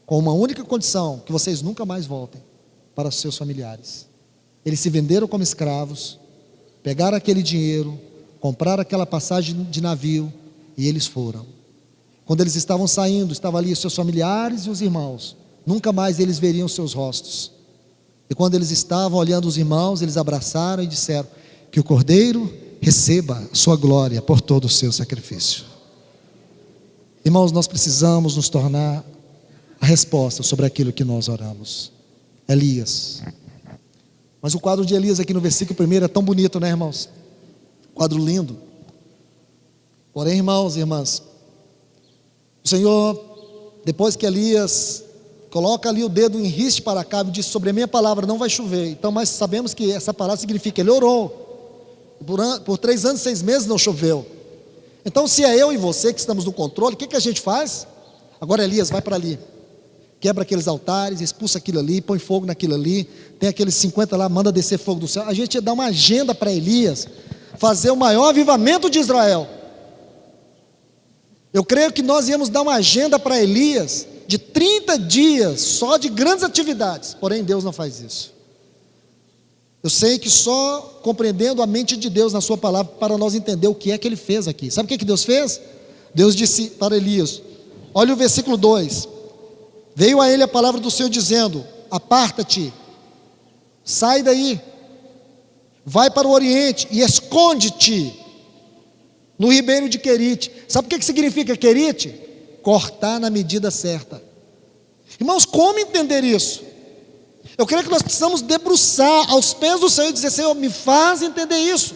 com uma única condição: que vocês nunca mais voltem para os seus familiares. Eles se venderam como escravos, pegaram aquele dinheiro, compraram aquela passagem de navio e eles foram. Quando eles estavam saindo, estavam ali os seus familiares e os irmãos. Nunca mais eles veriam seus rostos. E quando eles estavam olhando os irmãos, eles abraçaram e disseram: que o Cordeiro receba sua glória por todo o seu sacrifício. Irmãos, nós precisamos nos tornar a resposta sobre aquilo que nós oramos. Elias. Mas o quadro de Elias aqui no versículo 1 é tão bonito, né, irmãos? Quadro lindo. Porém, irmãos e irmãs, o Senhor, depois que Elias coloca ali o dedo em riste para Acabe e diz: sobre a minha palavra não vai chover. Então, mas sabemos que essa palavra significa, ele orou. Por 3 anos e 6 meses não choveu. Então, se é eu e você que estamos no controle, o que a gente faz? Agora Elias vai para ali, quebra aqueles altares, expulsa aquilo ali, põe fogo naquilo ali, tem aqueles 50 lá, manda descer fogo do céu. A gente dá uma agenda para Elias fazer o maior avivamento de Israel. Eu creio que nós íamos dar uma agenda para Elias de 30 dias só de grandes atividades. Porém, Deus não faz isso. Eu sei que só compreendendo a mente de Deus na sua palavra para nós entender o que é que ele fez aqui. Sabe o que Deus fez? Deus disse para Elias, olha o versículo 2: veio a ele a palavra do Senhor dizendo: aparta-te, sai daí, vai para o oriente e esconde-te no ribeiro de Querite. Sabe o que significa Querite? Cortar na medida certa. Irmãos, como entender isso? Eu creio que nós precisamos debruçar aos pés do Senhor e dizer: Senhor, me faz entender isso.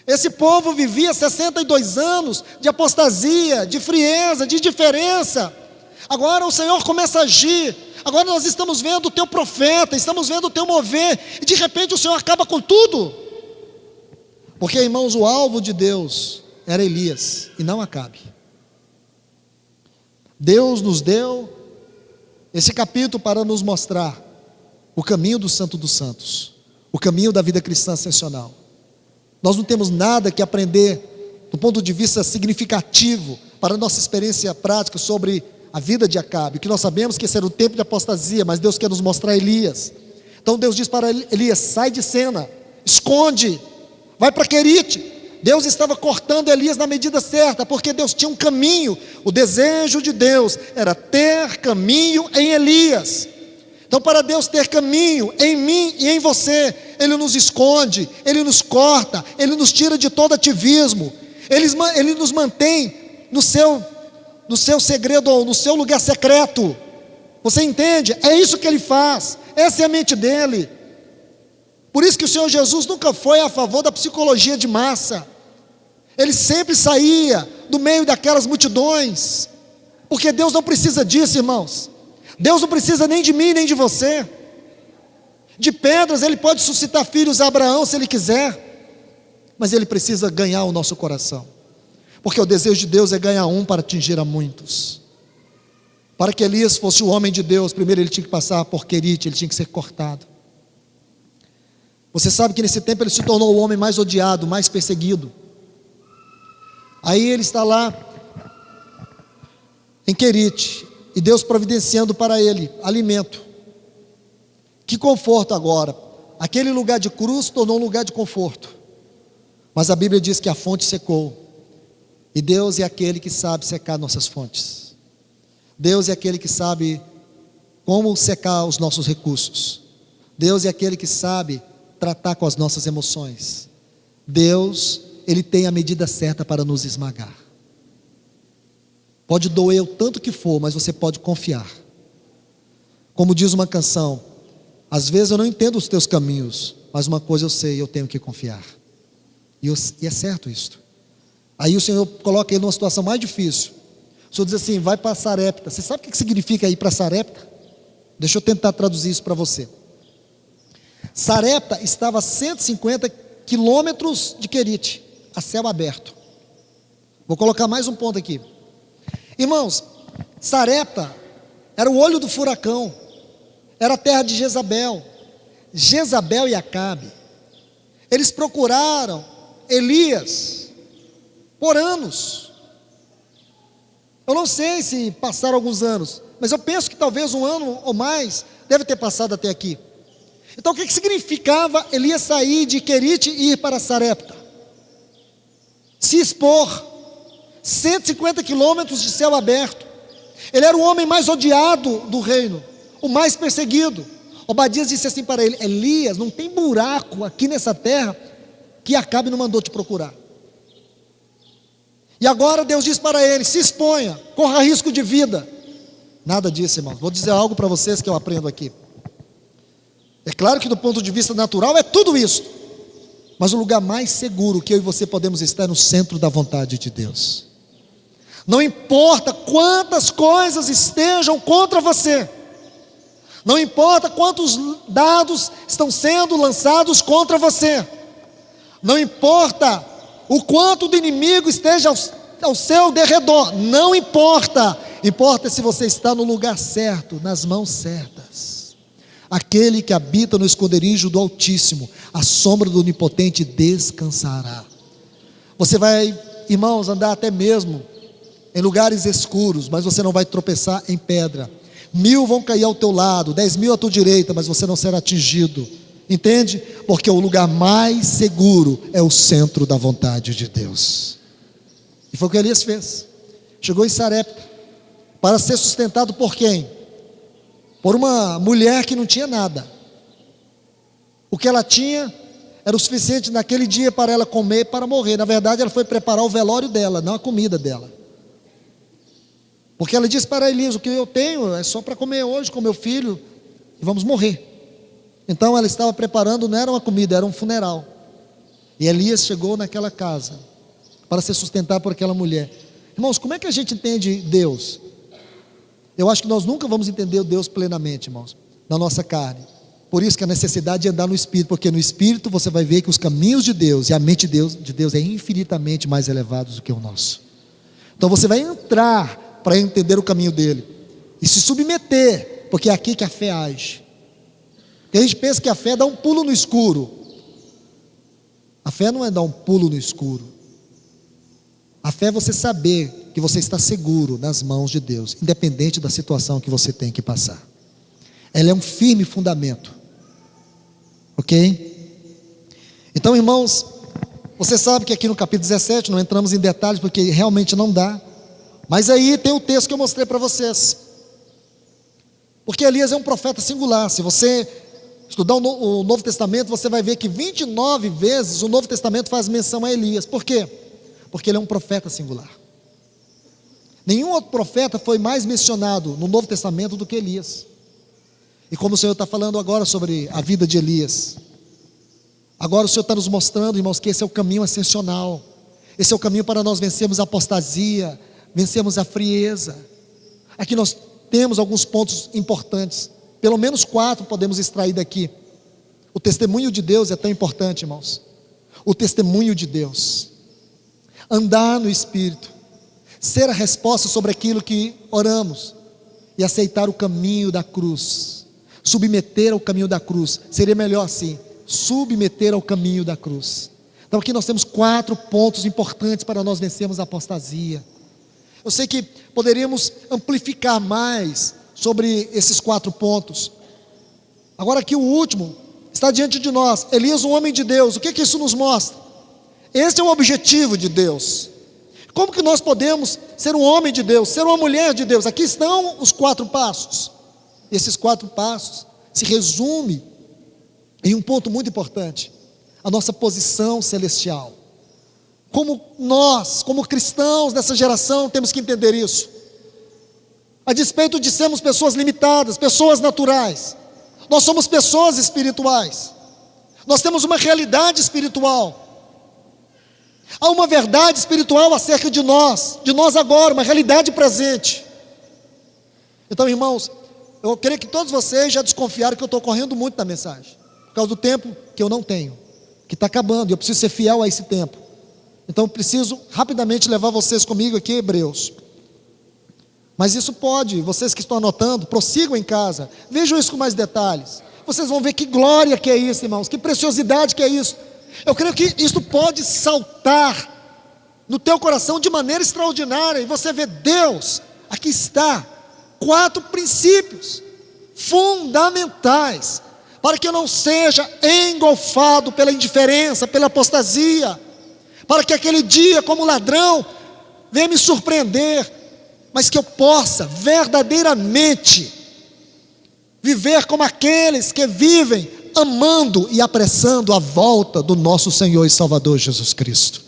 Esse povo vivia 62 anos de apostasia, de frieza, de indiferença. Agora o Senhor começa a agir. Agora nós estamos vendo o teu profeta, estamos vendo o teu mover, e de repente o Senhor acaba com tudo. Porque, irmãos, o alvo de Deus era Elias e não Acabe. Deus nos deu esse capítulo para nos mostrar o caminho do Santo dos Santos, o caminho da vida cristã ascensional. Nós não temos nada que aprender do ponto de vista significativo para a nossa experiência prática sobre a vida de Acabe. O que nós sabemos que esse era o tempo de apostasia, mas Deus quer nos mostrar Elias. Então Deus diz para Elias: sai de cena, esconde, vai para Querite. Deus estava cortando Elias na medida certa, porque Deus tinha um caminho. O desejo de Deus era ter caminho em Elias. Então, para Deus ter caminho em mim e em você, Ele nos esconde, Ele nos corta, Ele nos tira de todo ativismo, Ele nos mantém no seu segredo, ou no seu lugar secreto. Você entende? É isso que Ele faz, essa é a mente dEle. Por isso que o Senhor Jesus nunca foi a favor da psicologia de massa. Ele sempre saía do meio daquelas multidões, porque Deus não precisa disso, irmãos. Deus não precisa nem de mim, nem de você. De pedras Ele pode suscitar filhos a Abraão se Ele quiser, mas Ele precisa ganhar o nosso coração, porque o desejo de Deus é ganhar um para atingir a muitos. Para que Elias fosse o homem de Deus, primeiro ele tinha que passar por Querite, ele tinha que ser cortado. Você sabe que nesse tempo ele se tornou o homem mais odiado, mais perseguido. Aí ele está lá em Querite, e Deus providenciando para ele alimento. Que conforto agora! Aquele lugar de cruz tornou um lugar de conforto. Mas a Bíblia diz que a fonte secou. E Deus é aquele que sabe secar nossas fontes. Deus é aquele que sabe como secar os nossos recursos. Deus é aquele que sabe tratar com as nossas emoções. Deus, Ele tem a medida certa para nos esmagar. Pode doer o tanto que for, mas você pode confiar. Como diz uma canção: às vezes eu não entendo os teus caminhos, mas uma coisa eu sei, eu tenho que confiar. E é certo isso. Aí o Senhor coloca ele numa situação mais difícil. O Senhor diz assim: vai para Sarepta. Você sabe o que significa ir para Sarepta? Deixa eu tentar traduzir isso para você. Sarepta estava a 150 quilômetros de Querite, a céu aberto. Vou colocar mais um ponto aqui. Irmãos, Sarepta era o olho do furacão, era a terra de Jezabel. Jezabel e Acabe, eles procuraram Elias por anos. Eu não sei se passaram alguns anos, mas eu penso que talvez 1 ano ou mais deve ter passado até aqui. Então o que significava Elias sair de Querite e ir para Sarepta? Se expor, 150 quilômetros de céu aberto. Ele era o homem mais odiado do reino, o mais perseguido. Obadias disse assim para ele: Elias, não tem buraco aqui nessa terra que Acabe não mandou te procurar. E agora Deus diz para ele: se exponha, corra risco de vida. Nada disso, irmãos. Vou dizer algo para vocês que eu aprendo aqui. É claro que do ponto de vista natural é tudo isso, mas o lugar mais seguro que eu e você podemos estar é no centro da vontade de Deus. Não importa quantas coisas estejam contra você, não importa quantos dados estão sendo lançados contra você, não importa o quanto do inimigo esteja ao seu derredor, não importa, importa se você está no lugar certo, nas mãos certas. Aquele que habita no esconderijo do Altíssimo, a sombra do Onipotente descansará. Você vai, irmãos, andar até mesmo em lugares escuros, mas você não vai tropeçar em pedra. 1000 vão cair ao teu lado, 10.000 à tua direita, mas você não será atingido. Entende? Porque o lugar mais seguro é o centro da vontade de Deus. E foi o que Elias fez. Chegou em Sarepta para ser sustentado por quem? Por uma mulher que não tinha nada. O que ela tinha era o suficiente naquele dia para ela comer e para morrer. Na verdade, ela foi preparar o velório dela, não a comida dela. Porque ela disse para Elias: o que eu tenho é só para comer hoje com meu filho e vamos morrer. Então ela estava preparando, não era uma comida, era um funeral. E Elias chegou naquela casa para ser sustentado por aquela mulher. Irmãos, como é que a gente entende Deus? Eu acho que nós nunca vamos entender o Deus plenamente, irmãos, na nossa carne. Por isso que a necessidade de andar no Espírito, porque no Espírito você vai ver que os caminhos de Deus e a mente de Deus é infinitamente mais elevados do que o nosso. Então você vai entrar para entender o caminho dele e se submeter, porque é aqui que a fé age. Porque a gente pensa que a fé dá um pulo no escuro. A fé não é dar um pulo no escuro. A fé é você saber que você está seguro nas mãos de Deus, independente da situação que você tem que passar. Ela é um firme fundamento. Ok? Então, irmãos, você sabe que aqui no capítulo 17, não entramos em detalhes porque realmente não dá. Mas aí tem o texto que eu mostrei para vocês. Porque Elias é um profeta singular. Se você estudar o Novo Testamento, você vai ver que 29 vezes o Novo Testamento faz menção a Elias. Por quê? Porque ele é um profeta singular. Nenhum outro profeta foi mais mencionado no Novo Testamento do que Elias. E como o Senhor está falando agora sobre a vida de Elias, agora o Senhor está nos mostrando, irmãos, que esse é o caminho ascensional. Esse é o caminho para nós vencermos a apostasia, vencermos a frieza. Aqui nós temos alguns pontos importantes, pelo menos 4 podemos extrair daqui. O testemunho de Deus é tão importante, irmãos. O testemunho de Deus, andar no Espírito, ser a resposta sobre aquilo que oramos e aceitar o caminho da cruz, submeter ao caminho da cruz. Seria melhor assim, submeter ao caminho da cruz. Então aqui nós temos 4 pontos importantes para nós vencermos a apostasia. Eu sei que poderíamos amplificar mais sobre esses 4 pontos. Agora aqui o último está diante de nós. Elias, um homem de Deus. O que isso nos mostra? Esse é o objetivo de Deus. Como que nós podemos ser um homem de Deus, ser uma mulher de Deus? Aqui estão os 4 passos. Esses 4 passos se resumem em um ponto muito importante: a nossa posição celestial. Como nós, como cristãos dessa geração, temos que entender isso. A despeito de sermos pessoas limitadas, pessoas naturais, nós somos pessoas espirituais. Nós temos uma realidade espiritual. Há uma verdade espiritual acerca de nós agora, uma realidade presente. Então, irmãos, eu creio que todos vocês já desconfiaram que eu estou correndo muito na mensagem, por causa do tempo que eu não tenho, que está acabando, e eu preciso ser fiel a esse tempo. Então eu preciso rapidamente levar vocês comigo aqui em Hebreus. Mas isso pode, vocês que estão anotando, prossigam em casa, vejam isso com mais detalhes. Vocês vão ver que glória que é isso, irmãos, que preciosidade que é isso. Eu creio que isso pode saltar no teu coração de maneira extraordinária, e você vê Deus, aqui está, 4 princípios fundamentais para que eu não seja engolfado pela indiferença, pela apostasia, para que aquele dia, como ladrão, venha me surpreender, mas que eu possa verdadeiramente viver como aqueles que vivem amando e apressando a volta do nosso Senhor e Salvador Jesus Cristo.